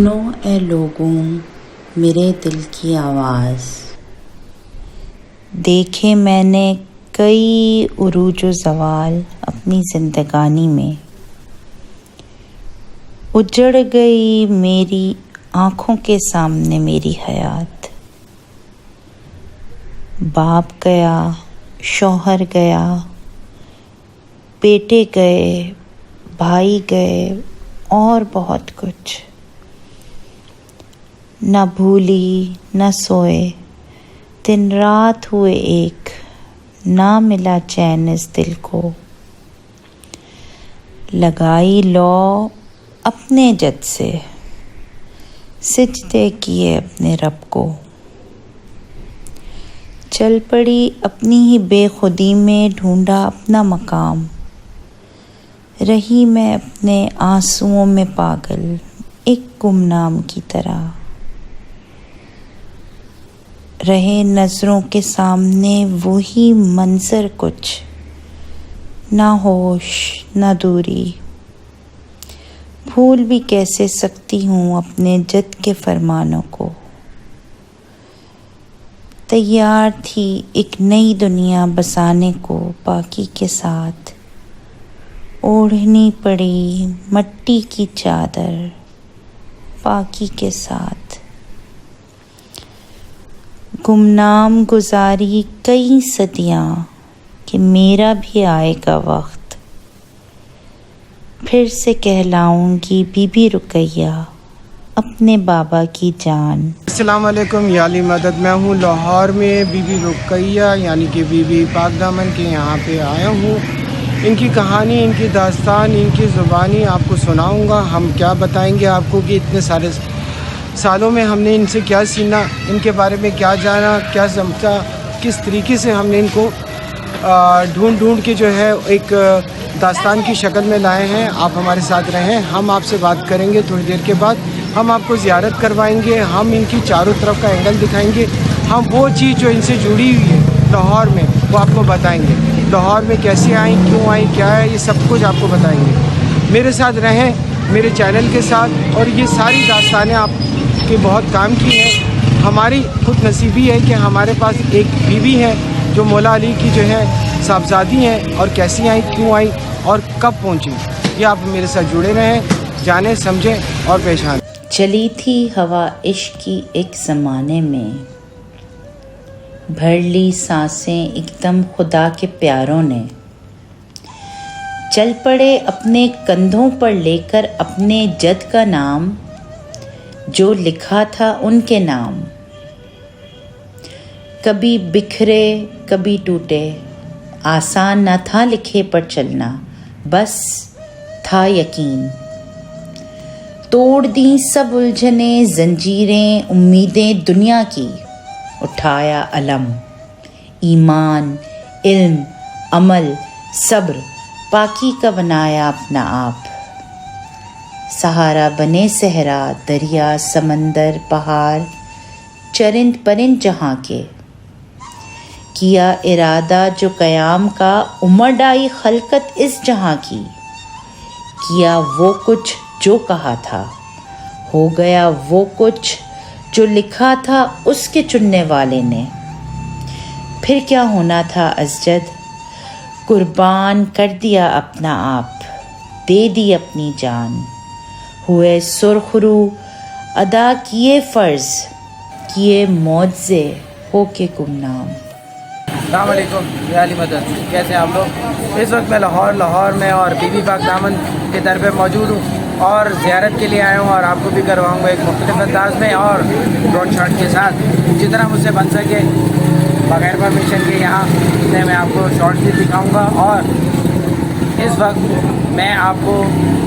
سنو اے لوگوں میرے دل کی آواز، دیکھے میں نے کئی عروج و زوال اپنی زندگانی میں، اجڑ گئی میری آنکھوں کے سامنے میری حیات۔ باپ گیا، شوہر گیا، بیٹے گئے، بھائی گئے اور بہت کچھ، نہ بھولی نہ سوئے، دن رات ہوئے ایک، نہ ملا چین اس دل کو۔ لگائی لو اپنے جد سے، سجدے کیے اپنے رب کو، چل پڑی اپنی ہی بے خودی میں، ڈھونڈا اپنا مقام، رہی میں اپنے آنسوؤں میں پاگل ایک گمنام کی طرح، رہے نظروں کے سامنے وہی منظر کچھ، نہ ہوش نہ دوری، بھول بھی کیسے سکتی ہوں اپنے جد کے فرمانوں کو۔ تیار تھی ایک نئی دنیا بسانے کو باقی کے ساتھ، اوڑھنی پڑی مٹی کی چادر باقی کے ساتھ، گمنام گزاری کئی صدیاں کہ میرا بھی آئے گا وقت، پھر سے کہلاؤں گی بی بی رقیہ اپنے بابا کی جان۔ السلام علیکم، یا علی مدد۔ میں ہوں لاہور میں بی بی رقیہ یعنی کہ بی بی پاک دامن کے یہاں پہ آیا ہوں۔ ان کی کہانی، ان کی داستان، ان کی زبانی آپ کو سناؤں گا۔ ہم کیا بتائیں گے آپ کو کہ اتنے سارے سالوں میں ہم نے ان سے کیا سینا، ان کے بارے میں کیا جانا، کیا سمجھا، کس طریقے سے ہم نے ان کو ڈھونڈ کے جو ہے ایک داستان کی شکل میں لائے ہیں۔ آپ ہمارے ساتھ رہیں، ہم آپ سے بات کریں گے تھوڑی دیر کے بعد، ہم آپ کو زیارت کروائیں گے، ہم ان کی چاروں طرف کا اینگل دکھائیں گے، ہم وہ چیز جو ان سے جڑی ہوئی ہے لاہور میں وہ آپ کو بتائیں گے، لاہور میں کیسے آئیں، کیوں آئیں، کیا ہے، یہ سب کچھ آپ کو بتائیں گے۔ میرے ساتھ رہیں، میرے چینل کے ساتھ، اور یہ ساری داستانیں آپ کے بہت کام کی ہیں۔ ہماری خود نصیبی ہے کہ ہمارے پاس ایک بیوی ہے جو مولا علی کی جو ہے صاحبزادی ہیں، اور کیسی آئیں، کیوں آئیں اور کب پہنچیں، یہ آپ میرے ساتھ جڑے رہیں، جانیں، سمجھیں اور پیش آئیں۔ چلی تھی ہوا عشق کی ایک زمانے میں، بھر لی سانسیں ایک دم خدا کے پیاروں نے، چل پڑے اپنے کندھوں پر لے کر اپنے جد کا نام، جو لکھا تھا ان کے نام، کبھی بکھرے کبھی ٹوٹے، آسان نہ تھا لکھے پر چلنا، بس تھا یقین، توڑ دیں سب الجھنیں زنجیریں امیدیں دنیا کی، اٹھایا علم، ایمان، علم، عمل، صبر، پاکی کا بنایا اپنا آپ، سہارا بنے صحرا، دریا، سمندر، پہاڑ، چرند پرند جہاں کے، کیا ارادہ جو قیام کا، امڑ آئی خلقت اس جہاں کی، کیا وہ کچھ جو کہا تھا، ہو گیا وہ کچھ جو لکھا تھا اس کے چننے والے نے، پھر کیا ہونا تھا ازجد، قربان کر دیا اپنا آپ، دے دی اپنی جان، ہوئے سرخ رو، ادا کیے فرض، کیے معجزے، ہو کے گمنام۔ السلام علیکم، یا علی مدد۔ کیسے ہیں آپ لوگ؟ اس وقت میں لاہور میں اور بی بی پاک دامن کے در پہ موجود ہوں، اور زیارت کے لیے آیا ہوں، اور آپ کو بھی کرواؤں گا ایک مختلف انداز میں اور ڈرون شاٹ کے ساتھ، جتنا مجھ سے بن سکے بغیر پرمیشن کے یہاں سے میں آپ کو شارٹ بھی دکھاؤں گا۔ اور اس وقت میں آپ کو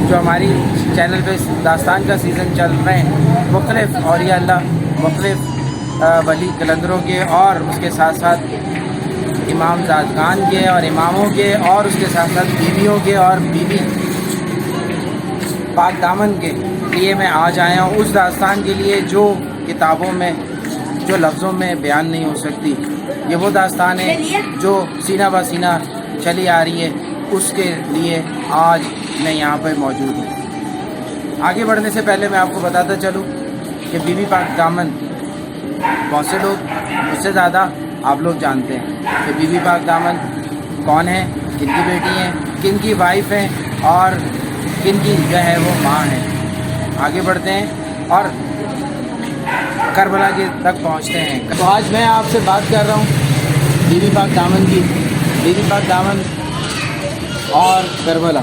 جو ہماری چینل پہ داستان کا سیزن چل رہے ہیں، مختلف اولیاء اللہ، مختلف ولی قلندروں کے، اور اس کے ساتھ ساتھ امام زادگان کے اور اماموں کے، اور اس کے ساتھ ساتھ بیویوں کے اور بی بی پاک دامن کے لیے میں آج آیا ہوں، اس داستان کے لیے جو کتابوں میں، جو لفظوں میں بیان نہیں ہو سکتی۔ یہ وہ داستان ہے جو سینہ بہ سینہ چلی آ رہی ہے، اس کے لیے آج میں یہاں پہ موجود ہوں۔ آگے بڑھنے سے پہلے میں آپ کو بتاتا چلوں کہ بی بی پاک دامن بہت سے لوگ مجھ سے زیادہ آپ لوگ جانتے ہیں کہ بی بی پاک دامن کون ہے، کن کی بیٹی ہیں، کن کی وائف ہیں اور کن کی جو ہے وہ ماں ہے۔ آگے بڑھتے ہیں اور کربلا کے تک پہنچتے ہیں۔ تو آج میں آپ سے بات کر رہا ہوں بی بی پاک دامن کی۔ بی بی پاک دامن اور کربلا،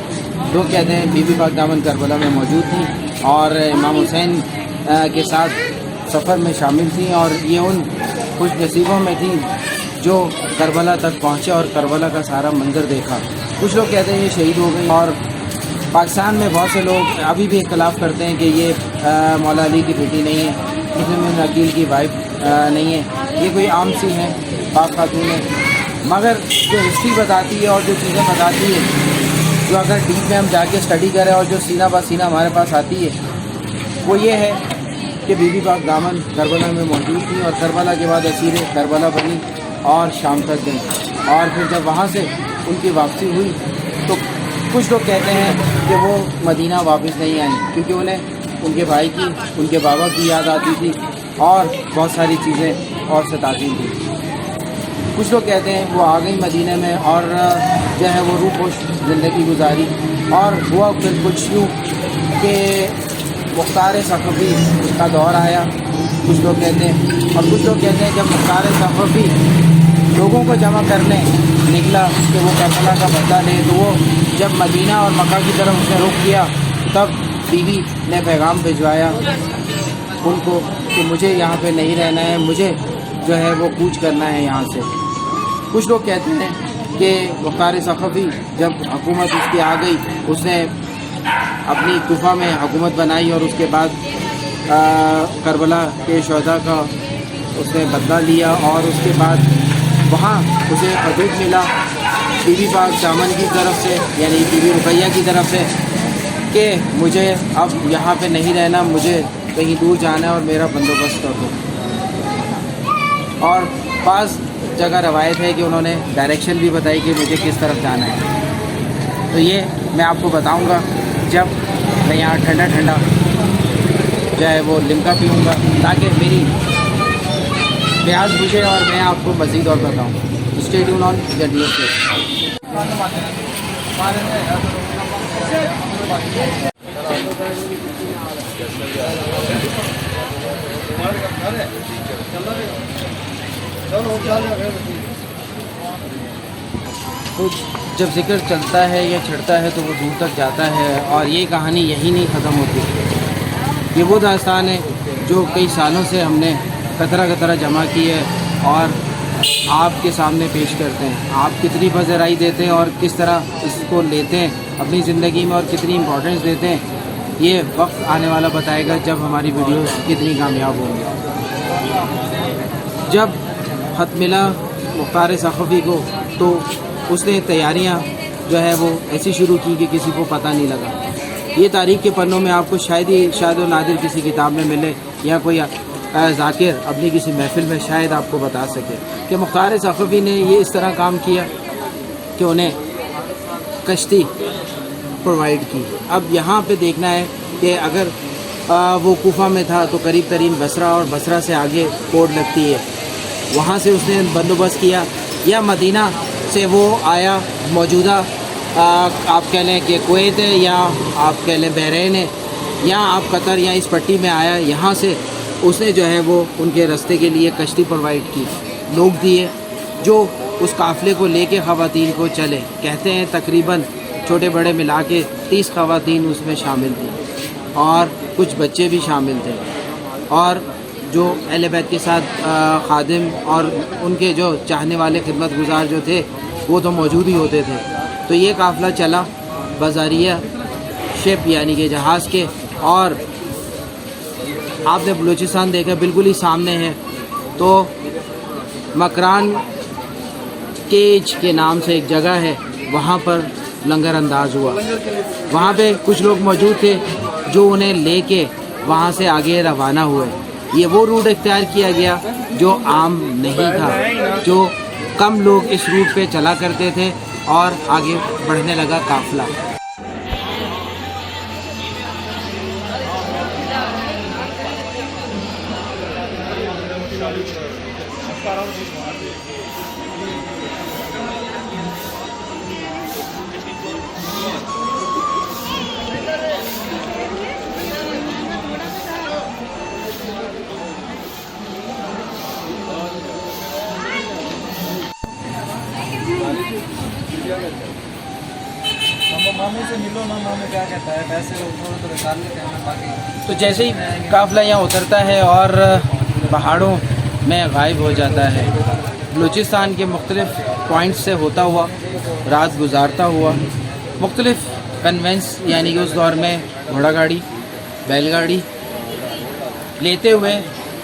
لوگ کہتے ہیں بی بی پاک دامن کربلا میں موجود تھیں اور امام حسین کے ساتھ سفر میں شامل تھیں، اور یہ ان خوش نصیبوں میں تھیں جو کربلا تک پہنچے اور کربلا کا سارا منظر دیکھا۔ کچھ لوگ کہتے ہیں یہ شہید ہو گئی، اور پاکستان میں بہت سے لوگ ابھی بھی اختلاف کرتے ہیں کہ یہ مولا علی کی بیٹی نہیں ہے، مسلم بن عقیل کی وائف نہیں ہے، یہ کوئی عام سی ہے، پاک خاتون ہے۔ مگر جو ہسٹری بتاتی ہے اور جو چیزیں بتاتی ہے، جو اگر ڈیپ میں ہم جا کے اسٹڈی کریں اور جو سینہ بہ سینہ ہمارے پاس آتی ہے، وہ یہ ہے کہ بی بی پاک دامن کربلا میں موجود تھی، اور کربلا کے بعد اسیر کربلا بنی اور شام تک گئی، اور پھر جب وہاں سے ان کی واپسی ہوئی تو کچھ لوگ کہتے ہیں کہ وہ مدینہ واپس نہیں آئیں، کیونکہ انہیں ان کے بھائی کی، ان کے بابا کی یاد آتی تھی اور بہت ساری چیزیں اور ستاتی تھیں۔ کچھ لوگ کہتے ہیں وہ آ گئی مدینہ میں اور جو ہے وہ روح خوش زندگی گزاری، اور ہوا پھر کچھ یوں کہ مختار ثقفی کا دور آیا، کچھ لوگ کہتے ہیں، اور کچھ لوگ کہتے ہیں جب مختار ثقفی لوگوں کو جمع کرنے نکلا کہ وہ کربلا کا بدلہ لے، تو وہ جب مدینہ اور مکہ کی طرف اس نے رخ کیا، تب بیوی نے پیغام بھجوایا ان کو کہ مجھے یہاں پہ نہیں رہنا ہے، مجھے جو ہے وہ کوچ کرنا ہے یہاں سے۔ کچھ لوگ کہتے ہیں کہ مختار ثقفی جب حکومت اس کی آ گئی، اس نے اپنی کوفہ میں حکومت بنائی، اور اس کے بعد کربلا کے شہداء کا اس نے بدلہ لیا، اور اس کے بعد وہاں اسے حدود ملا بی بی پاک دامن کی طرف سے، یعنی بی بی رقیہ کی طرف سے، کہ مجھے اب یہاں پہ نہیں رہنا، مجھے کہیں دور جانا ہے اور میرا بندوبست کر دو۔ اور بعض جگہ روایت ہے کہ انہوں نے ڈائریکشن بھی بتائی کہ مجھے کس طرف جانا ہے۔ تو یہ میں آپ کو بتاؤں گا جب میں یہاں ٹھنڈا ٹھنڈا جو ہے وہ لمکا پیوں گا، تاکہ میری پیاس بجھے اور میں آپ کو مزید اور بتاؤں۔ اسٹے ٹیون آن جڈی تو جب ذکر چلتا ہے یا چھڑتا ہے تو وہ دور تک جاتا ہے، اور یہ کہانی یہی نہیں ختم ہوتی۔ یہ وہ داستان ہے جو کئی سالوں سے ہم نے قطرہ قطرہ جمع کی ہے اور آپ کے سامنے پیش کرتے ہیں۔ آپ کتنی پذیرائی دیتے ہیں اور کس طرح اس کو لیتے ہیں اپنی زندگی میں اور کتنی امپورٹنس دیتے ہیں، یہ وقت آنے والا بتائے گا جب ہماری ویڈیوز کتنی کامیاب ہوں گی۔ جب خط ملا مختار ثقفی کو تو اس نے تیاریاں جو ہے وہ ایسی شروع کی کہ کسی کو پتہ نہیں لگا۔ یہ تاریخ کے پنوں میں آپ کو شاید و نادر کسی کتاب میں ملے، یا کوئی ذاکر اپنی کسی محفل میں شاید آپ کو بتا سکے کہ مختار ثقفی نے یہ اس طرح کام کیا کہ انہیں کشتی پرووائڈ کی۔ اب یہاں پہ دیکھنا ہے کہ اگر وہ کوفہ میں تھا تو قریب ترین بصرہ، اور بصرہ سے آگے پورٹ لگتی ہے، وہاں سے اس نے بندوبست کیا، یا مدینہ سے وہ آیا، موجودہ آپ کہہ لیں کہ کویت ہے، یا آپ کہہ لیں بحرین ہے، یا آپ قطر یا اس پٹی میں آیا، یہاں سے اس نے جو ہے وہ ان کے راستے کے لیے کشتی پرووائڈ کی، لوگ دیے جو اس قافلے کو لے کے خواتین کو چلے۔ کہتے ہیں تقریباً چھوٹے بڑے ملا کے 30 خواتین اس میں شامل تھیں، اور کچھ بچے بھی شامل تھے، اور جو اہل بیت کے ساتھ خادم اور ان کے جو چاہنے والے خدمت گزار جو تھے وہ تو موجود ہی ہوتے تھے۔ تو یہ قافلہ چلا بذریعہ شپ یعنی کہ جہاز کے، اور آپ نے بلوچستان دیکھا بالکل ہی سامنے ہے، تو مکران کیج کے نام سے ایک جگہ ہے، وہاں پر لنگر انداز ہوا۔ وہاں پہ کچھ لوگ موجود تھے جو انہیں لے کے وہاں سے آگے روانہ ہوئے۔ یہ وہ روٹ اختیار کیا گیا جو عام نہیں تھا، جو کم لوگ اس روٹ پہ چلا کرتے تھے، اور آگے بڑھنے لگا قافلہ۔ मामू से मिलो ना, मामू क्या कहता है, पैसे तो निकाल लेते हैं बाकी। तो जैसे ही काफ़िला यहाँ उतरता है और पहाड़ों में गायब हो जाता है, बलूचिस्तान के मुख्तलिफ़ पॉइंट्स से होता हुआ, रात गुजारता हुआ, मुख्तलिफ़ कन्वेंस यानी कि उस दौर में घोड़ा गाड़ी, बैलगाड़ी लेते हुए,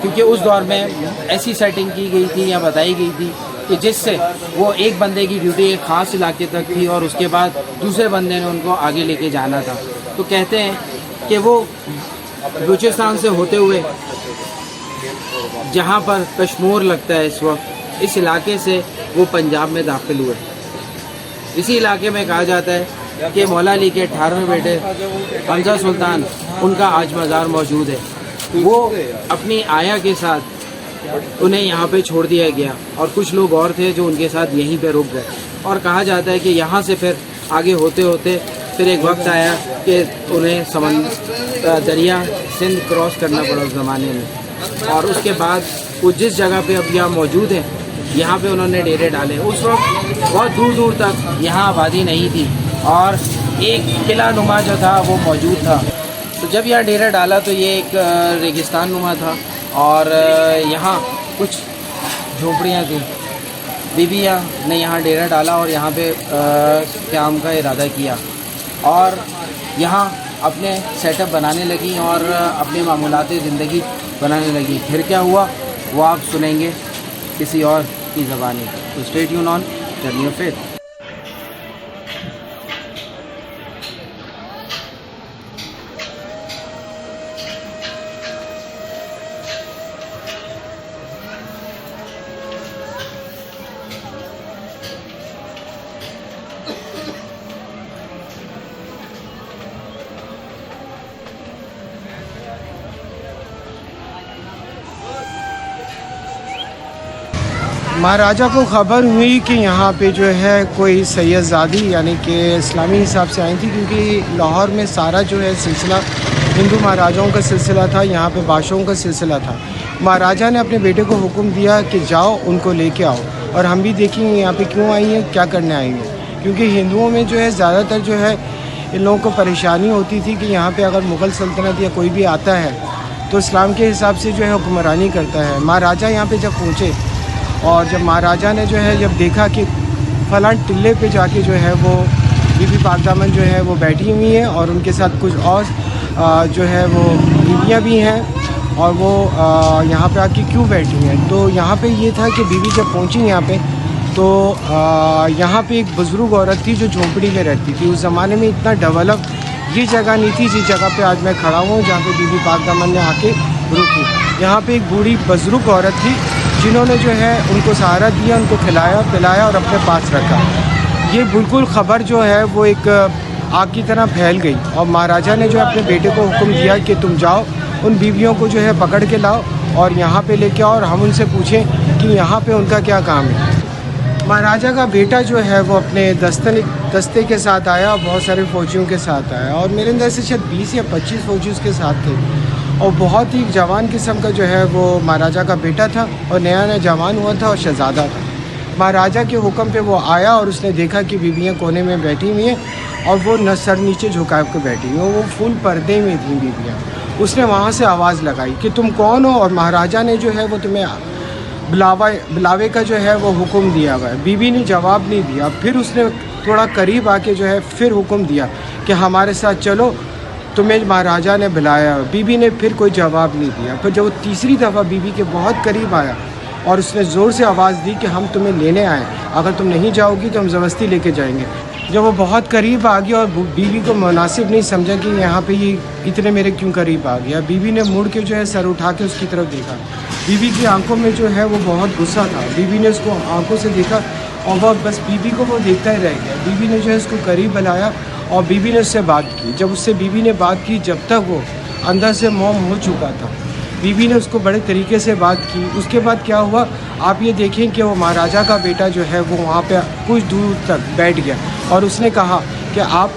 क्योंकि उस दौर में ऐसी सेटिंग की गई थी या बताई गई थी कि जिससे वो एक बंदे की ड्यूटी एक ख़ास इलाके तक थी और उसके बाद दूसरे बंदे ने उनको आगे लेके जाना था। तो कहते हैं कि वो बलूचिस्तान से होते हुए जहाँ पर कश्मीर लगता है इस वक्त, इस इलाके से वो पंजाब में दाखिल हुए। इसी इलाके में कहा जाता है कि मौला अली के 18वें बेटे हमजा सुल्तान, उनका आज मज़ार मौजूद है। वो अपनी आया के साथ उन्हें यहाँ पे छोड़ दिया गया और कुछ लोग और थे जो उनके साथ यहीं पे रुक गए। और कहा जाता है कि यहाँ से फिर आगे होते होते फिर एक वक्त आया कि उन्हें दरिया सिंध क्रॉस करना पड़ा उस ज़माने में, और उसके बाद वो जिस जगह पे अब यहाँ मौजूद है, यहाँ पे उन्होंने डेरे डाले। उस वक्त बहुत दूर दूर तक यहाँ आबादी नहीं थी और एक किला नुमा जो था वो मौजूद था। तो जब यहाँ डेरा डाला तो ये एक रेगिस्तान नुमा था और यहाँ कुछ झोपड़ियाँ थी। बीबियाँ ने यहाँ डेरा डाला और यहाँ पे क़याम का इरादा किया और यहाँ अपने सेटअप बनाने लगी और अपने मामूलात ज़िंदगी बनाने लगी। फिर क्या हुआ वो आप सुनेंगे किसी और की ज़बानी। तो stay tune on journey of faith. Maharaja को ख़बर हुई कि यहाँ पे जो है कोई सैयदज़ादी यानी कि इस्लामी हिसाब से आई थी, क्योंकि लाहौर में सारा जो है सिलसिला हिंदू महाराजाओं का सिलसिला था, यहाँ पे बादशाहों का सिलसिला था। महाराजा ने अपने बेटे को हुक्म दिया कि जाओ उनको लेके आओ और हम भी देखेंगे यहाँ पे क्यों आई हैं, क्या करने आई हैं। क्योंकि हिंदुओं में जो है ज़्यादातर जो है इन लोगों को परेशानी होती थी कि यहाँ पर अगर मुग़ल सल्तनत या कोई भी आता है तो इस्लाम के हिसाब से जो है हुक्मरानी करता है। महाराजा यहाँ पर जब पहुँचे और जब महाराजा ने जो है जब देखा कि फलां टिल्ले पे जाके जो है वो बीबी पाक दामन जो है वो बैठी हुई हैं और उनके साथ कुछ और जो है वो बीवियाँ भी हैं और वो यहाँ पे आके क्यों बैठी हैं। तो यहाँ पे ये था कि बीवी जब पहुँची यहाँ पे तो यहाँ पे एक बुज़ुर्ग औरत थी जो झोंपड़ी में रहती थी। उस ज़माने में इतना डेवलप ये जगह नहीं थी जिस जगह पे आज मैं खड़ा हूँ, जहाँ पे बीबी पाक दामन ने आके रुकी। यहाँ पे एक बूढ़ी बुज़ुर्ग औरत थी जिन्होंने जो है उनको सहारा दिया, उनको खिलाया पिलाया और अपने पास रखा। ये बिल्कुल ख़बर जो है वो एक आग की तरह फैल गई और महाराजा ने जो अपने बेटे को हुक्म दिया कि तुम जाओ उन बीवियों को जो है पकड़ के लाओ और यहाँ पे लेके आओ और हम उनसे पूछें कि यहाँ पे उनका क्या काम है। महाराजा का बेटा जो है वो अपने दस्ते के साथ आया, बहुत सारे फ़ौजियों के साथ आया और मेरे अंदर से शायद 20 या 25 फ़ौजी उसके साथ थे और बहुत ही जवान किस्म का जो है वो महाराजा का बेटा था और नया नया जवान हुआ था और शहज़ादा था। महाराजा के हुक्म पे वो आया और उसने देखा कि बीवियाँ कोने में बैठी हुई हैं और वो न सर नीचे झुका के बैठी हुई, वो फुल पर्दे में थी बीवियाँ। उसने वहाँ से आवाज़ लगाई कि तुम कौन हो, और महाराजा ने जो है वो तुम्हें बुलावे का जो है वो हुक्म दिया हुआ है। बीवी ने जवाब नहीं दिया। फिर उसने थोड़ा करीब आके जो है फिर हुक्म दिया कि हमारे साथ चलो, तुम्हें महाराजा ने बुलाया। बीवी ने फिर कोई जवाब नहीं दिया। फिर जब वो तीसरी दफ़ा बीवी के बहुत करीब आया और उसने ज़ोर से आवाज़ दी कि हम तुम्हें लेने आए, अगर तुम नहीं जाओगी तो हम ज़बरदस्ती लेके जाएंगे। जब वो बहुत करीब आ गया और बीवी को मुनासिब नहीं समझा कि यहाँ पे ये इतने मेरे क्यों करीब आ गया, बीवी ने मुड़ के जो है सर उठा के उसकी तरफ देखा। बीवी की आंखों में जो है वो बहुत गुस्सा था। बीवी ने उसको आंखों से देखा और वो बस बीवी को वो देखता ही रह गया। बीवी ने जो है उसको करीब बुलाया और बीवी ने उससे बात की। जब उससे बीवी ने बात की, जब तक वो अंदर से मौम हो चुका था, बीवी ने उसको बड़े तरीके से बात की। उसके बाद क्या हुआ, आप ये देखें कि वो महाराजा का बेटा जो है वो वहाँ पे कुछ दूर तक बैठ गया और उसने कहा कि आप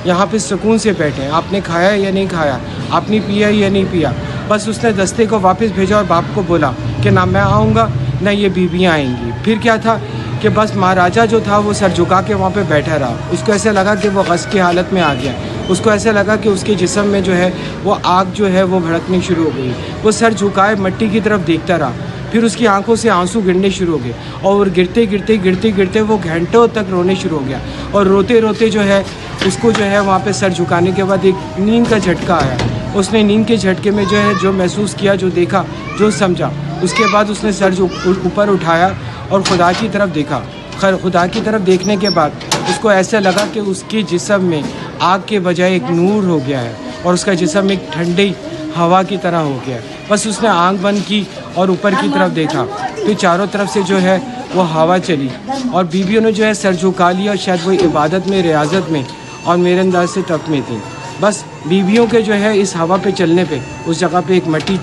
यहाँ पे सुकून से बैठें, आपने खाया या नहीं खाया, आपने पिया या नहीं पिया। बस उसने दस्ते को वापस भेजा और बाप को बोला कि ना मैं आऊँगा ना ये बीवियाँ आएंगी। फिर क्या था कि बस महाराजा जो था वो सर झुका के वहाँ पे बैठा रहा। उसको ऐसे लगा कि वो गश की हालत में आ गया। उसको ऐसे लगा कि उसके जिस्म में जो है वो आग जो है वो भड़कनी शुरू हो गई। वो सर झुकाए मट्टी की तरफ देखता रहा। फिर उसकी आंखों से आंसू गिरने शुरू हो गए और गिरते वो घंटों तक रोने शुरू हो गया। और रोते रोते जो है उसको जो है वहाँ पे सर झुकाने के बाद एक नींद का झटका आया। उसने नींद के झटके में जो है जो महसूस किया, जो देखा, जो समझा, उसके बाद उसने सर जो ऊपर उठाया और खुदा की तरफ देखा। खैर खुदा की तरफ देखने के बाद उसको ऐसा लगा कि उसके जिस्म में आग के बजाय एक नूर हो गया है और उसका जिस्म एक ठंडी हवा की तरह हो गया है। बस उसने आंख बंद की और ऊपर की तरफ देखा, फिर चारों तरफ से जो है वो हवा चली और बीवियों ने जो है सर झुका लिया। शायद वो इबादत में, रियाजत में और मेरे अंदाज से तप में थी। बस बीवियों के जो है इस हवा पे चलने पे उस जगह पे एक मट्टी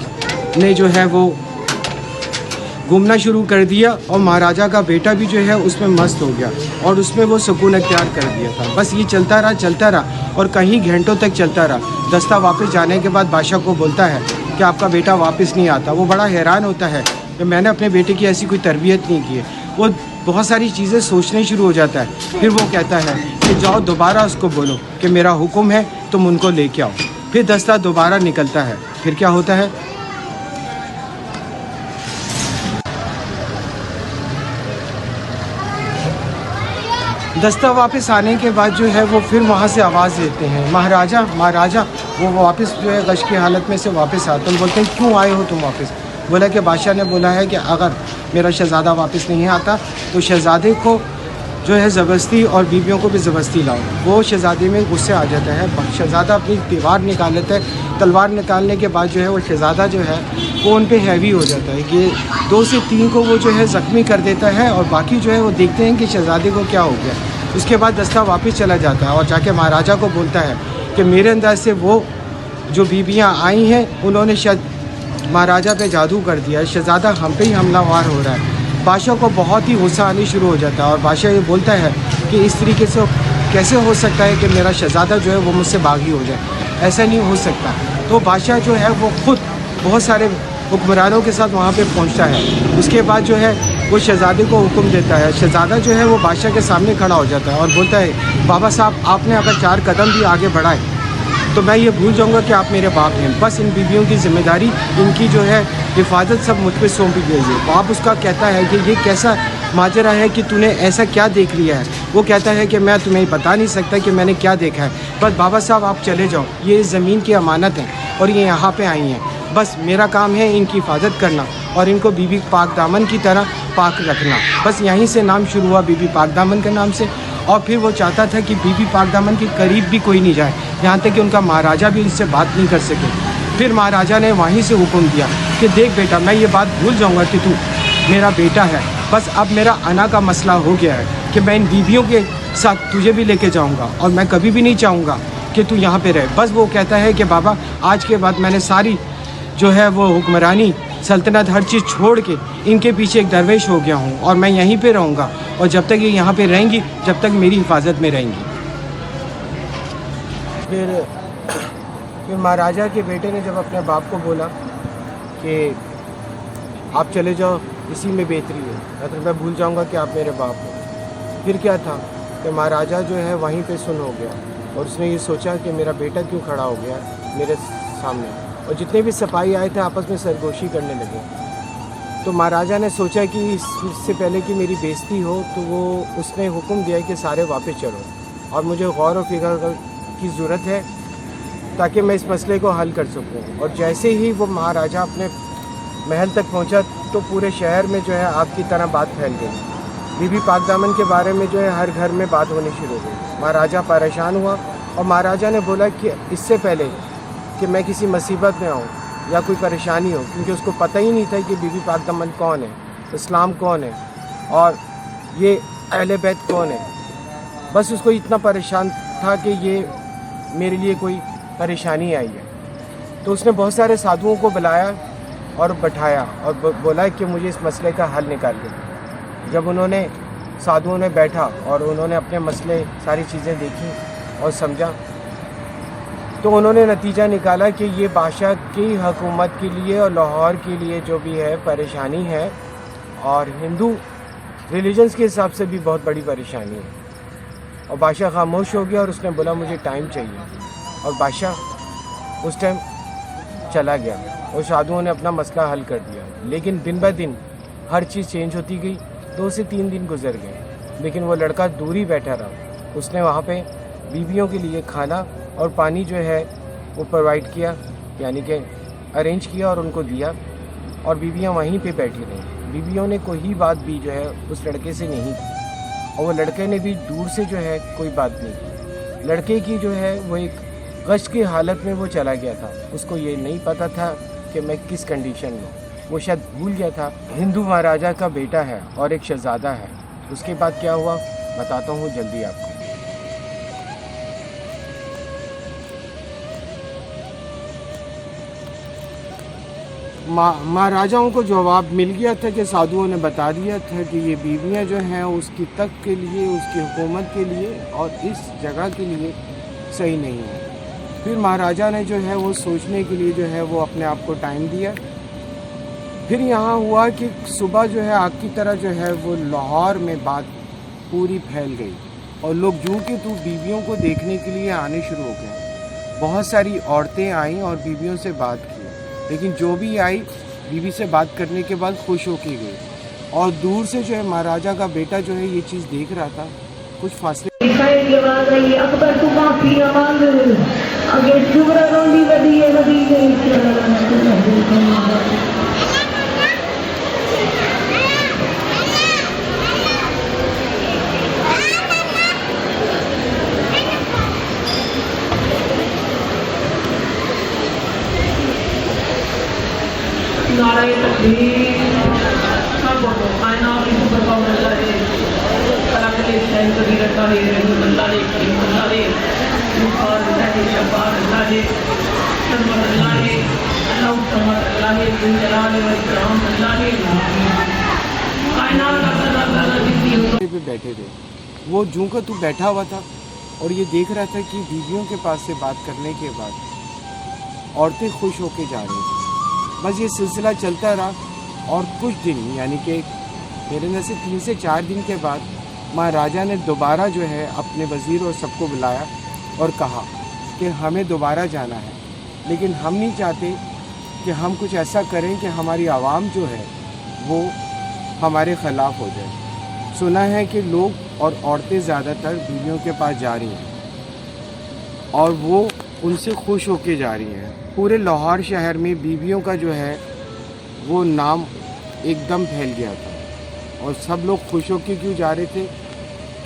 ने जो है वो घूमना शुरू कर दिया और महाराजा का बेटा भी जो है उसमें मस्त हो गया और उसमें वो सुकून अख्तियार कर दिया था। बस ये चलता रहा और कहीं घंटों तक चलता रहा। दस्ता वापस जाने के बाद बादशाह को बोलता है कि आपका बेटा वापस नहीं आता। वो बड़ा हैरान होता है कि मैंने अपने बेटे की ऐसी कोई तरबियत नहीं की है। वो बहुत सारी चीज़ें सोचने शुरू हो जाता है। फिर वो कहता है कि जाओ दोबारा उसको बोलो कि मेरा हुक्म है, तुम उनको लेके आओ। फिर दस्ता दोबारा निकलता है। फिर क्या होता है, दस्ता वापस आने के बाद जो है वो फिर वहाँ से आवाज़ देते हैं, महाराजा। वो वापस जो है गश की हालत में से वापस आते हैं। बोलते हैं क्यों आए हो तुम वापस? बोला कि बादशाह ने बोला है कि अगर मेरा शहज़ादा वापस नहीं आता तो शहज़ादे को जो है ज़बरदस्ती और बीवियों को भी ज़बरदस्ती लाओ। वो शहज़ादे में गुस्से आ जाता है। शहज़ादा अपनी तलवार निकाल लेता है। तलवार निकालने के बाद जो है वो शहज़ादा जो है वो उन पे हैवी हो जाता है कि 2 से 3 को वो जो है ज़ख्मी कर देता है और बाकी जो है वो देखते हैं कि शहज़ादे को क्या हो गया। उसके बाद दस्ता वापस चला जाता है और जाके महाराजा को बोलता है कि मेरे अंदाज से वो जो बीवियाँ आई हैं उन्होंने शायद महाराजा पे जादू कर दिया है, शहज़ादा हम पे ही हमलावार हो रहा है। बादशाह को बहुत ही गुस्सा आनी शुरू हो जाता है और बादशाह ये बोलता है कि इस तरीके से कैसे हो सकता है कि मेरा शहज़ादा जो है वो मुझसे बागी हो जाए, ऐसा नहीं हो सकता। तो बादशाह जो है वो खुद बहुत सारे हुक्मरानों के साथ वहाँ पे पहुँचता है। उसके बाद जो है वो शहज़ादे को हुक्म देता है। शहज़ादा जो है वो बादशाह के सामने खड़ा हो जाता है और बोलता है बाबा साहब आपने अगर 4 कदम भी आगे बढ़ाए तो मैं ये भूल जाऊंगा कि आप मेरे बाप हैं। बस इन बीवियों की ज़िम्मेदारी, इनकी जो है हिफाजत सब मुझ पर सौंपी गई है। बाप उसका कहता है कि ये कैसा माजरा है कि तूने ऐसा क्या देख लिया है। वो कहता है कि मैं तुम्हें बता नहीं सकता कि मैंने क्या देखा है, बस बाबा साहब आप चले जाओ, ये इस ज़मीन की अमानत है और ये यहाँ पे आई हैं। बस मेरा काम है इनकी हिफाजत करना और इनको बीबी पाक दामन की तरह पाक रखना। बस यहीं से नाम शुरू हुआ बीबी पाक दामन के नाम से। और फिर वो चाहता था कि बीबी पाक दामन के करीब भी कोई नहीं जाए, यहाँ तक कि उनका महाराजा भी इससे बात नहीं कर सके। फिर महाराजा ने वहीं से हुक्म दिया कि देख बेटा, मैं ये बात भूल जाऊँगा कि तू मेरा बेटा है। बस अब मेरा अना का मसला हो गया है कि मैं इन बीवियों के साथ तुझे भी लेके जाऊँगा और मैं कभी भी नहीं चाहूँगा कि तू यहाँ पे रहे। बस वो कहता है कि बाबा आज के बाद मैंने सारी जो है वो हुक्मरानी, सल्तनत, हर चीज़ छोड़ के इनके पीछे एक दरवेश हो गया हूँ और मैं यहीं पे रहूँगा और जब तक ये यहाँ पे रहेंगी जब तक मेरी हिफाजत में रहेंगी। फिर महाराजा के बेटे ने जब अपने बाप को बोला कि आप चले जाओ, इसी में बेहतरी है, मतलब मैं भूल जाऊँगा कि आप मेरे बाप हो। फिर क्या था कि महाराजा जो है वहीं पे सुन हो गया और उसने ये सोचा कि मेरा बेटा क्यों खड़ा हो गया मेरे सामने। और जितने भी सिपाही आए थे आपस में सरगोशी करने लगे। तो महाराजा ने सोचा कि इससे पहले कि मेरी बेइज्जती हो तो वो उसने हुक्म दिया कि सारे वापस चलो और मुझे गौर और फिक्र की ज़रूरत है ताकि मैं इस मसले को हल कर सकूं। और जैसे ही वो महाराजा अपने महल तक पहुंचा तो पूरे शहर में जो है आग की तरह बात फैल गई। बीबी पाक दामन के बारे में जो है हर घर में बात होनी शुरू हो गई। महाराजा परेशान हुआ और महाराजा ने बोला कि इससे पहले कि मैं किसी मुसीबत में आऊँ या कोई परेशानी हो, क्योंकि उसको पता ही नहीं था कि बीबी पाक दामन कौन है, इस्लाम कौन है और ये अहले बैत कौन है। बस उसको इतना परेशान था कि ये मेरे लिए कोई परेशानी आई है। تو اس نے بہت سارے سادھوؤں کو بلایا اور بٹھایا اور بولا کہ مجھے اس مسئلے کا حل نکال کے دو۔ جب انہوں نے سادھوؤں نے بیٹھا اور انہوں نے اپنے مسئلے ساری چیزیں دیکھی اور سمجھا، تو انہوں نے نتیجہ نکالا کہ یہ بادشاہ کی حکومت کے لیے اور لاہور کے لیے جو بھی ہے پریشانی ہے، اور ہندو ریلیجنس کے حساب سے بھی بہت بڑی پریشانی ہے۔ اور بادشاہ خاموش ہو گیا اور اس نے بولا مجھے ٹائم چاہیے، اور بادشاہ اس ٹائم چلا گیا اور سادھوؤں نے اپنا مسئلہ حل کر دیا۔ لیکن دن بہ دن ہر چیز چینج ہوتی گئی، 2 سے 3 دن گزر گئے، لیکن وہ لڑکا دور ہی بیٹھا رہا۔ اس نے وہاں پہ بیویوں کے لیے کھانا اور پانی جو ہے وہ پرووائڈ کیا، یعنی کہ ارینج کیا اور ان کو دیا، اور بیویاں وہیں پہ بیٹھی رہیں۔ بیویوں نے کوئی بات بھی جو ہے اس لڑکے سے نہیں کی، اور وہ لڑکے نے بھی دور سے جو ہے کوئی بات نہیں کی۔ لڑکے کی جو ہے وہ ایک غش کی حالت میں وہ چلا گیا تھا، اس کو یہ نہیں پتہ تھا کہ میں کس کنڈیشن میں ہوں۔ وہ شاید بھول گیا تھا ہندو مہاراجا کا بیٹا ہے اور ایک شہزادہ ہے۔ اس کے بعد کیا ہوا بتاتا ہوں جلدی آپ کو۔ مہاراجاؤں کو جواب مل گیا تھا کہ سادھوؤں نے بتا دیا تھا کہ یہ بیویاں جو ہیں اس کی تخت کے لیے، اس کی حکومت کے لیے اور اس جگہ کے لیے صحیح نہیں ہے۔ پھر مہاراجا نے جو ہے وہ سوچنے کے لیے جو ہے وہ اپنے آپ کو ٹائم دیا۔ پھر یہاں ہوا کہ صبح جو ہے آگ کی طرح جو ہے وہ لاہور میں بات پوری پھیل گئی، اور لوگ جو کہ تو بیویوں کو دیکھنے کے لیے آنے شروع ہو گئے۔ بہت ساری عورتیں آئیں اور بیویوں سے بات کی، لیکن جو بھی آئی بیوی سے بات کرنے کے بعد خوش ہو کے گئی، اور دور سے جو ہے مہاراجا کا بیٹا جو ہے یہ چیز دیکھ رہا تھا۔ کچھ فاصلے نعرہ تکبیر سب بولو کائنات کی سبحان اللہ ہے خلق الانسان کبیرۃ ہے رحمۃ اللہ ہے کریم اللہ ہے مغفر اللہ ہے شفاعت اللہ ہے سبحان اللہ ہے اللہ سبحان اللہ ہے ذو جلال و اکرام اللہ ہے کائنات کا اللہ پہ بیٹھے تھے۔ وہ جوں کا تو بیٹھا ہوا تھا اور یہ دیکھ رہا تھا کہ بیویوں کے پاس سے بات کرنے کے بعد عورتیں خوش ہو کے جا رہی تھیں۔ بس یہ سلسلہ چلتا رہا، اور کچھ دن یعنی کہ میرے نظر سے 3 سے 4 دن کے بعد مہاراجا نے دوبارہ جو ہے اپنے وزیر اور سب کو بلایا اور کہا کہ ہمیں دوبارہ جانا ہے، لیکن ہم نہیں چاہتے کہ ہم کچھ ایسا کریں کہ ہماری عوام جو ہے وہ ہمارے خلاف ہو جائے۔ سنا ہے کہ لوگ اور عورتیں زیادہ تر بیویوں کے پاس جا رہی ہیں اور وہ ان سے خوش ہو کے جا رہی ہیں۔ پورے لاہور شہر میں بیویوں کا جو ہے وہ نام ایک دم پھیل گیا تھا، اور سب لوگ خوش ہو کے کیوں جا رہے تھے؟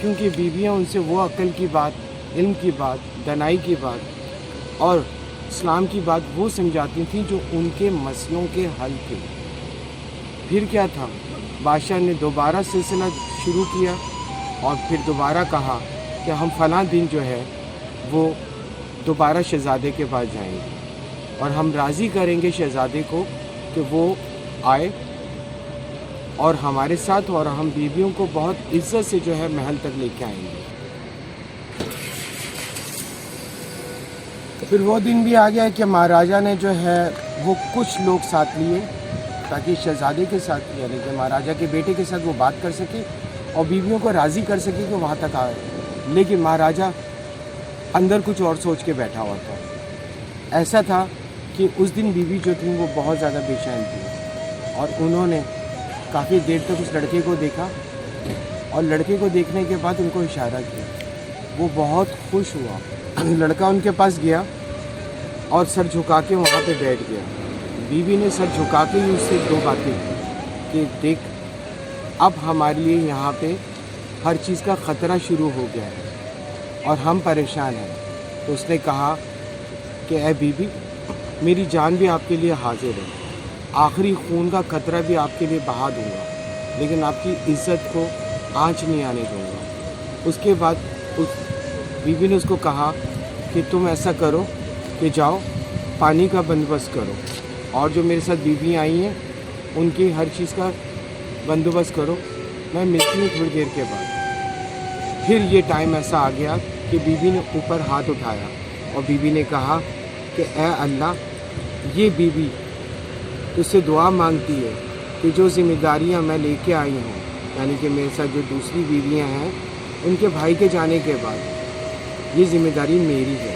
کیونکہ بیویاں ان سے وہ عقل کی بات، علم کی بات، دانائی کی بات اور اسلام کی بات وہ سمجھاتی تھیں جو ان کے مسئلوں کے حل تھے۔ پھر کیا تھا، بادشاہ نے دوبارہ سلسلہ شروع کیا اور پھر دوبارہ کہا کہ ہم فلاں دن جو ہے وہ دوبارہ شہزادے کے پاس جائیں گے، اور ہم راضی کریں گے شہزادے کو کہ وہ آئے اور ہمارے ساتھ، اور ہم بیویوں کو بہت عزت سے جو ہے محل تک لے کے آئیں گے۔ پھر وہ دن بھی آ گیا کہ مہاراجا نے جو ہے وہ کچھ لوگ ساتھ لیے تاکہ شہزادے کے ساتھ یعنی کہ مہاراجا کے بیٹے کے ساتھ وہ بات کر سکے اور بیویوں کو راضی کر سکے کہ وہاں تک آئے۔ لیکن مہاراجا اندر کچھ اور سوچ کے بیٹھا ہوا تھا۔ ایسا تھا کہ اس دن بیوی جو تھیں وہ بہت زیادہ بے چین تھی، اور انہوں نے کافی دیر تک اس لڑکے کو دیکھا، اور لڑکے کو دیکھنے کے بعد ان کو اشارہ کیا۔ وہ بہت خوش ہوا، لڑکا ان کے پاس گیا اور سر جھکا کے وہاں پہ بیٹھ گیا۔ بیوی نے سر جھکا کے ہی اس سے 2 باتیں کی کہ دیکھ اب ہمارے لیے یہاں پہ ہر چیز کا خطرہ شروع ہو گیا ہے اور ہم پریشان ہیں۔ تو اس نے کہا کہ اے بیوی، میری جان بھی آپ کے لیے حاضر ہے، آخری خون کا قطرہ بھی آپ کے لیے بہا دوں گا، لیکن آپ کی عزت کو آنچ نہیں آنے دوں گا۔ اس کے بعد اس بیوی نے اس کو کہا کہ تم ایسا کرو کہ جاؤ पानी का बंदोबस्त करो, और जो मेरे साथ बीवी आई हैं उनकी हर चीज़ का बंदोबस्त करो। मैं मिलती हूँ थोड़ी देर के बाद। फिर ये टाइम ऐसा आ गया कि बीवी ने ऊपर हाथ उठाया और बीवी ने कहा कि ऐ अल्लाह, ये बीवी तुझसे दुआ मांगती है कि जो ज़िम्मेदारियाँ मैं लेके आई हूँ, यानी कि मेरे साथ जो दूसरी बीवियाँ हैं उनके भाई के जाने के बाद ये ज़िम्मेदारी मेरी है।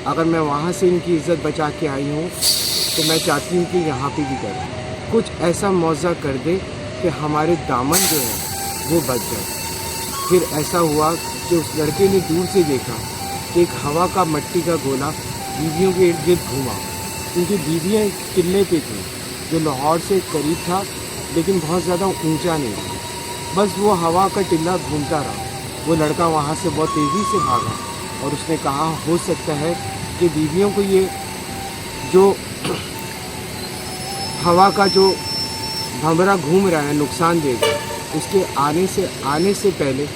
अगर मैं वहाँ से इनकी इज़्ज़त बचा के आई हूँ तो मैं चाहती हूँ कि यहाँ पे भी करें, कुछ ऐसा मौज़ा कर दे कि हमारे दामन जो है वो बच जाए। फिर ऐसा हुआ कि उस लड़के ने दूर से देखा कि एक हवा का मट्टी का गोला बीवियों के इर्द गिर्द घूमा, क्योंकि बीवियाँ टिल्ले पे थी जो लाहौर से करीब था लेकिन बहुत ज़्यादा ऊंचा नहीं था। बस वो हवा का टिल्ला घूमता रहा। वो लड़का वहाँ से बहुत तेज़ी से भागा और उसने कहा हो सकता है कि बीवियों को ये जो हवा का जो भंवरा घूम रहा है नुकसान देगा। उसके आने से पहले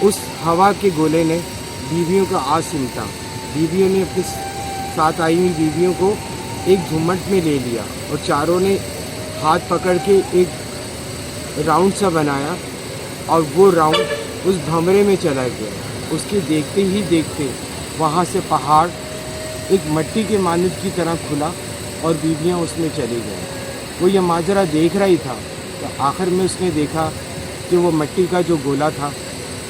उस हवा के गोले ने बीवियों का आस सिमटा। बीवियों ने अपने साथ आई हुई बीवियों को एक झुम्मट में ले लिया और चारों ने हाथ पकड़ के एक राउंड सा बनाया और वो राउंड उस भंवरे में चला गया। उसके देखते ही देखते वहाँ से पहाड़ एक मट्टी के मानद की तरह खुला और बीवियाँ उसमें चली गईं। वो ये माजरा देख रहा ही था तो आखिर में उसने देखा कि वो मट्टी का जो गोला था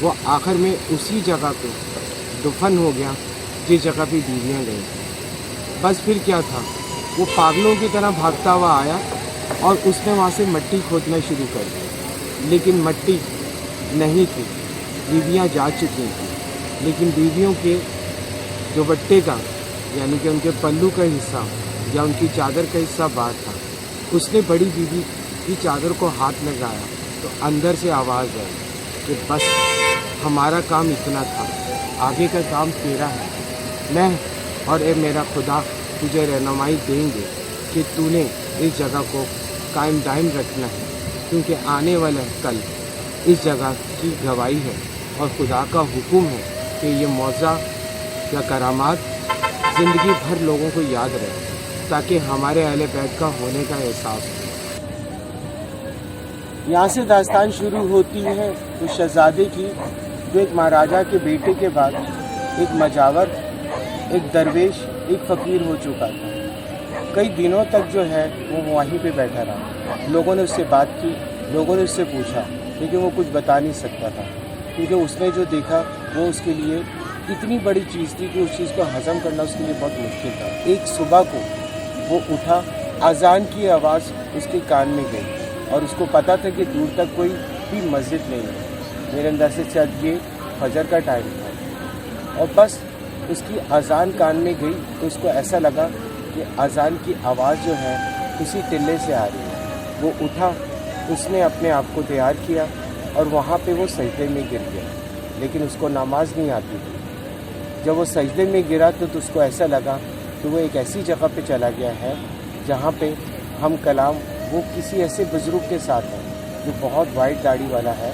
वो आखिर में उसी जगह पे दफन हो गया जिस जगह पे बीवियाँ गई। बस फिर क्या था, वो पागलों की तरह भागता हुआ आया और उसने वहाँ से मट्टी खोदना शुरू कर दिया, लेकिन मट्टी नहीं थी, बीवियाँ जा चुकी थी। लेकिन बीवियों के दुपट्टे का यानी कि उनके पल्लू का हिस्सा या उनकी चादर का हिस्सा बाहर था। उसने बड़ी बीवी की चादर को हाथ लगाया तो अंदर से आवाज़ आई कि बस हमारा काम इतना था, आगे का काम तेरा है। मैं और ए मेरा खुदा तुझे रहनुमाई देंगे कि तूने इस जगह को कायम दायम रखना है, क्योंकि आने वाला कल इस जगह की गवाही है और खुदा का हुक्म है कि ये मौज़ा या करामात ज़िंदगी भर लोगों को याद रहे, ताकि हमारे अहले बैत का होने का एहसास हो। यहाँ से दास्तान शुरू होती है उस शहज़ादे की जो एक महाराजा के बेटे के बाद एक मजावर, एक दरवेश, एक फ़कीर हो चुका था। कई दिनों तक जो है वो वहीं पे बैठा रहा। लोगों ने उससे बात की, लोगों ने उससे पूछा, लेकिन वो कुछ बता नहीं सकता था, क्योंकि उसने जो देखा वो उसके लिए इतनी बड़ी चीज़ थी कि उस चीज़ को हज़म करना उसके लिए बहुत मुश्किल था। एक सुबह को वो उठा, अजान की आवाज़ उसके कान में गई और उसको पता था कि दूर तक कोई भी मस्जिद नहीं है। मेरे अंदर से शायद ये फजर का टाइम था और बस उसकी अजान कान में गई तो उसको ऐसा लगा कि अजान की आवाज़ जो है उसी टिल्ले से आ रही है। वो उठा, उसने अपने आप को तैयार किया और वहाँ पे वो सजदे में गिर गया, लेकिन उसको नमाज नहीं आती थी। जब वो सजदे में गिरा तो उसको ऐसा लगा कि वो एक ऐसी जगह पे चला गया है जहाँ पे हम कलाम वो किसी ऐसे बुज़ुर्ग के साथ है जो बहुत वाइट दाढ़ी वाला है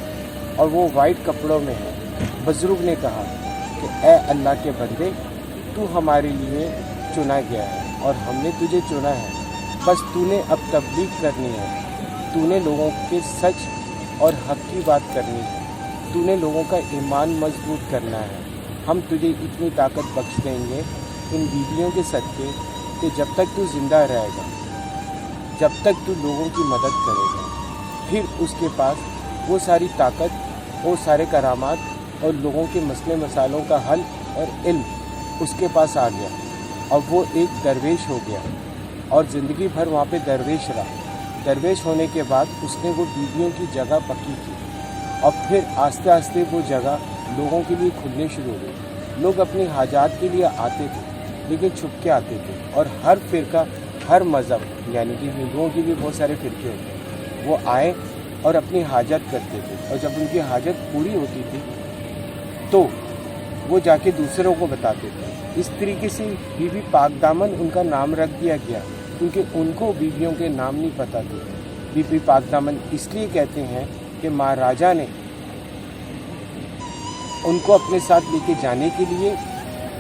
और वो वाइट कपड़ों में है। बुज़ुर्ग ने कहा कि ए अल्लाह के बंदे, तू हमारे लिए चुना गया है और हमने तुझे चुना है, बस तूने अब तबलीग करनी है, तूने लोगों के सच और हक़ की बात करनी है, तूने लोगों का ईमान मजबूत करना है। हम तुझे इतनी ताकत बख्श देंगे इन बीवियों के सदक़े कि जब तक तू ज़िंदा रहेगा, जब तक तू लोगों की मदद करेगा। फिर उसके पास वो सारी ताकत, वो सारे करामात और लोगों के मसले मसालों का हल और इल्म उसके पास आ गया और वो एक दरवेश हो गया और ज़िंदगी भर वहाँ पे दरवेश रहा। दरवेश होने के बाद उसने वो बीवियों की जगह पक्की की और फिर आस्ते आस्ते वो जगह लोगों के लिए खुलने शुरू हो गई। लोग अपनी हाजात के लिए आते थे, लेकिन छुप के आते थे और हर फ़िरका, हर मज़हब, यानी कि हिंदुओं के भी बहुत सारे फ़िरके होते हैं, वो आए और अपनी हाजत करते थे और जब उनकी हाजत पूरी होती थी तो वो जाके दूसरों को बताते थे। इस तरीके से बीबी पाक दामन उनका नाम रख दिया गया, क्योंकि उनको बीवियों के नाम नहीं पता थे। बीबी पाक दामन इसलिए कहते हैं कि महाराजा ने उनको अपने साथ लेके जाने के लिए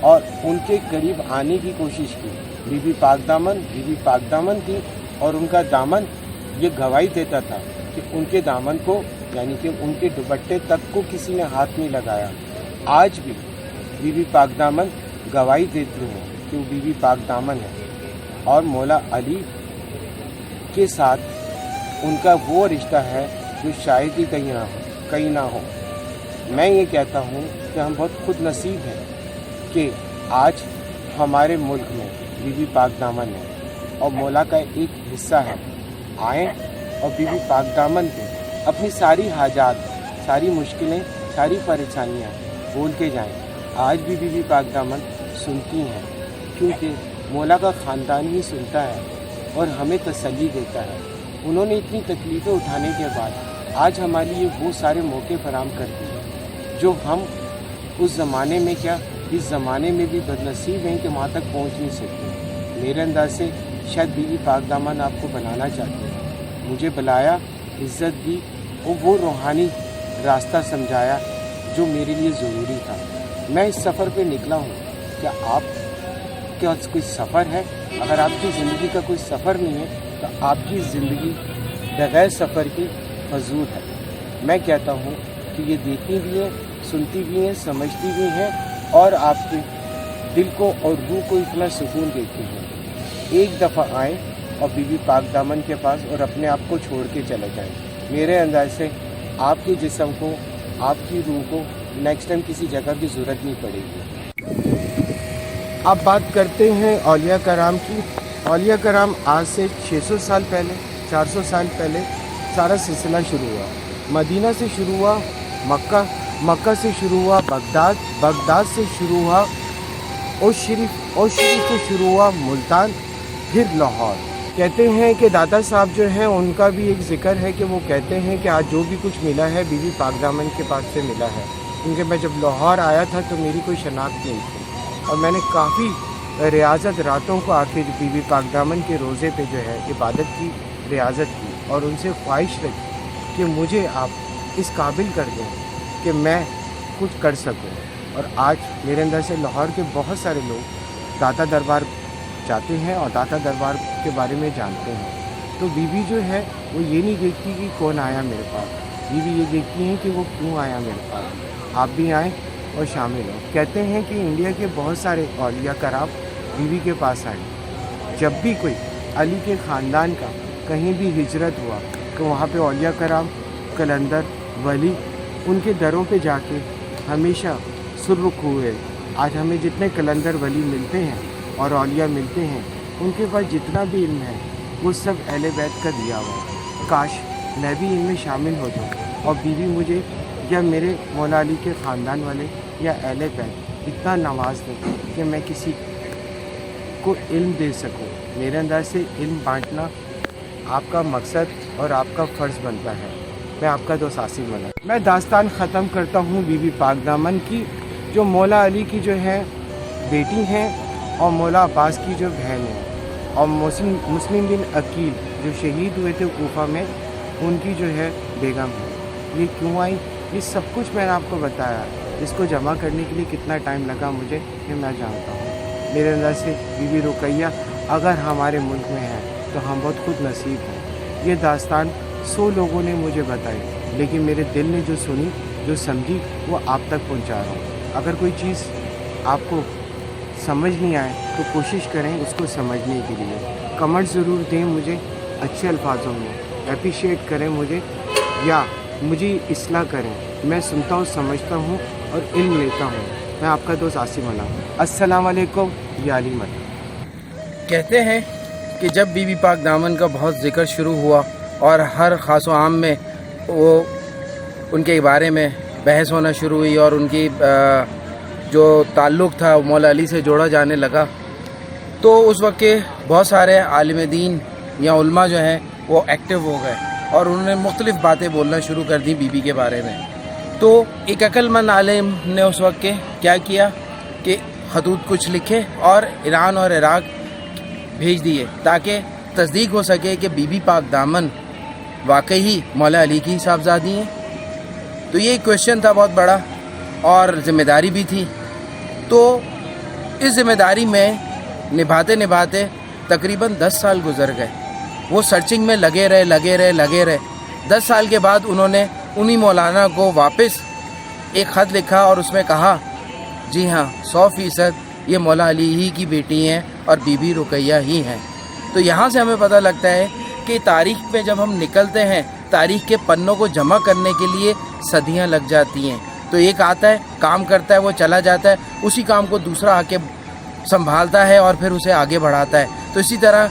और उनके करीब आने की कोशिश की, बीबी पाक दामन थी और उनका दामन ये गवाही देता था कि उनके दामन को यानी कि उनके दुपट्टे तक को किसी ने हाथ नहीं लगाया। आज भी बीबी पाक दामन गवाही देती हैं कि वो बीबी पाक दामन है और मौला अली के साथ उनका वो रिश्ता है जो शायद ही कहीं ना हो। मैं ये कहता हूँ कि हम बहुत खुद नसीब हैं कि आज हमारे मुल्क में बीबी पाक दामन है और मौला का एक हिस्सा है। आएँ और बीबी पाक दामन पे अपनी सारी हाजात, सारी मुश्किलें, सारी परेशानियाँ बोल के जाएँ। आज भी बीबी पाक दामन सुनती हैं क्योंकि मौला का ख़ानदान ही सुनता है और हमें तसल्ली देता है। उन्होंने इतनी तकलीफ़ें उठाने के बाद आज हमारे लिए वो सारे मौके फराहम करती हैं जो हम उस ज़माने में क्या इस ज़माने में भी बदनसीब हैं कि वहाँ तक पहुँच नहीं सकते। मेरे अंदाज से शायद बीबी पाक दामन आपको बनाना चाहते हैं। मुझे बुलाया, इज़्ज़त दी और वो रूहानी रास्ता समझाया जो मेरे लिए ज़रूरी था। मैं इस सफ़र पे निकला हूँ। क्या आप क्या कोई सफ़र है? अगर आपकी ज़िंदगी का कोई सफ़र नहीं है तो आपकी ज़िंदगी बग़ैर सफ़र के फजूल है। मैं कहता हूँ कि ये देखती भी हैं, सुनती भी हैं, समझती भी हैं और आपके दिल को और रूह को इतना सुकून देती हैं। एक दफ़ा आएँ और बीबी पाक दामन के पास और अपने आप को छोड़ के चले जाएँ। मेरे अंदाज से आपके जिस्म को, आपकी रूह को नेक्स्ट टाइम किसी जगह की ज़रूरत नहीं पड़ेगी। आप बात करते हैं औलिया कराम की। औलिया कराम आज से 600 साल पहले, 400 साल पहले सारा सिलसिला शुरू हुआ। मदीना से शुरू हुआ, मक्का से शुरू हुआ, बगदाद से शुरू हुआ, और शरीफ से शुरू हुआ मुल्तान, फिर लाहौर। कहते हैं कि दादा साहब जो हैं उनका भी एक ज़िक्र है कि वो कहते हैं कि आज जो भी कुछ मिला है बीबी पाक दामन के पास से मिला है। क्योंकि मैं जब लाहौर आया था तो मेरी कोई शनाख्त नहीं थी और मैंने काफ़ी रियाज़त रातों को आके बीबी पाक दामन के रोज़े पे जो है इबादत की, रियाज़त की और उनसे ख्वाहिश रखी कि मुझे आप इस काबिल कर दें कि मैं कुछ कर सकूं। और आज मेरे अंदर से लाहौर के बहुत सारे लोग दाता दरबार जाते हैं और दाता दरबार के बारे में जानते हैं। तो बीबी जो है वो ये नहीं देखती कि कौन आया मेरे पास, बीबी ये देखती हैं कि वो क्यों आया मेरे पास। आप भी आएँ और शामिल हो। कहते हैं कि इंडिया के बहुत सारे औलिया कराम बीबी के पास आए। जब भी कोई अली के ख़ानदान का कहीं भी हिजरत हुआ तो वहाँ पे औलिया कराम, कलंदर, वली उनके दरों पे जाके हमेशा सुरख हुए। आज हमें जितने कलंदर वली मिलते हैं और औलिया मिलते हैं उनके पास जितना भी इल्म है वो सब अहले बैत का दिया हुआ है। काश मैं भी इनमें शामिल हो जाऊँ और बीवी मुझे या मेरे मौला अली के ख़ानदान वाले या अहले बैत इतना नवाज दें कि मैं किसी को इल्म दे सकूं। मेरे अंदाज से इल्म बांटना आपका मकसद और आपका फ़र्ज़ बनता है। मैं आपका दोस्त आसिम मलिक। मैं दास्तान ख़त्म करता हूँ बीबी पाक दामन की, जो मौला अली की जो है बेटी हैं और मौला अब्बास की जो बहन है, और मुस्लिम बिन अकील जो शहीद हुए थे कूफा में, उनकी जो है बेगम है। ये क्यों आई, ये सब कुछ मैंने आपको बताया। इसको जमा करने के लिए कितना टाइम लगा मुझे ये मैं जानता हूँ। मेरे अंदर से बीबी रुकैया अगर हमारे मुल्क में है तो हम बहुत खुद नसीब हैं। ये दास्तान 100 लोगों ने मुझे बताई, लेकिन मेरे दिल ने जो सुनी, जो समझी, वो आप तक पहुँचा रहा हूँ। अगर कोई चीज़ आपको समझ नहीं आए तो कोशिश करें उसको समझने के लिए। कमेंट ज़रूर दें मुझे अच्छे अल्फाजों में, अप्रिशिएट करें मुझे या मुझे इस्लाह करें। मैं सुनता हूँ, समझता हूँ और इल्म लेता हूँ। मैं आपका दोस्त आसिम मलिक। अस्सलाम वालेकुम या अली मत। कहते हैं कि जब बीबी पाक दामन का बहुत ज़िक्र शुरू हुआ और हर ख़ास व आम में वो उनके बारे में बहस होना शुरू हुई और उनकी जो ताल्लुक़ था मौला अली से जोड़ा जाने लगा, तो उस वक्त के बहुत सारे आलिम दीन या उलमा जो हैं वो एक्टिव हो गए और उन्होंने मुख्तलिफ़ बातें बोलना शुरू कर दी बीबी के बारे में। तो एक अक्लमंद आलिम ने उस वक्त के क्या किया कि खतूत कुछ लिखे और ईरान और इराक़ भेज दिए ताकि तस्दीक हो सके कि बीबी पाक दामन वाकई ही मौला अली की साहबजादी हैं। तो ये क्वेश्चन था बहुत बड़ा और ज़िम्मेदारी भी थी। तो इस ज़िम्मेदारी में نبھاتے نبھاتے تقریباً 10 سال گزر گئے. وہ سرچنگ میں لگے رہے. 10 سال کے بعد انہوں نے انہی مولانا کو واپس ایک خط لکھا اور اس میں کہا جی ہاں 100% یہ مولا علی ہی کی بیٹی ہیں اور بی بی رقیہ ہی ہیں. تو یہاں سے ہمیں پتہ لگتا ہے کہ تاریخ میں جب ہم نکلتے ہیں تاریخ کے پنوں کو جمع کرنے کے لیے صدیاں لگ جاتی ہیں. تو ایک آتا ہے کام کرتا ہے وہ چلا جاتا ہے, اسی کام کو دوسرا آ کے سنبھالتا ہے اور پھر اسے آگے بڑھاتا ہے. تو اسی طرح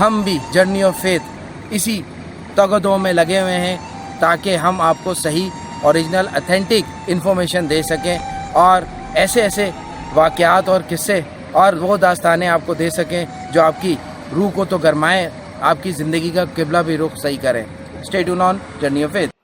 ہم بھی جرنی آف فیتھ اسی تگدوں میں لگے ہوئے ہیں تاکہ ہم آپ کو صحیح اوریجنل اتھینٹک انفارمیشن دے سکیں اور ایسے واقعات اور قصے اور وہ داستانیں آپ کو دے سکیں جو آپ کی روح کو تو گرمائیں, آپ کی زندگی کا قبلہ بھی رخ صحیح کریں. Stay tune on journey of faith.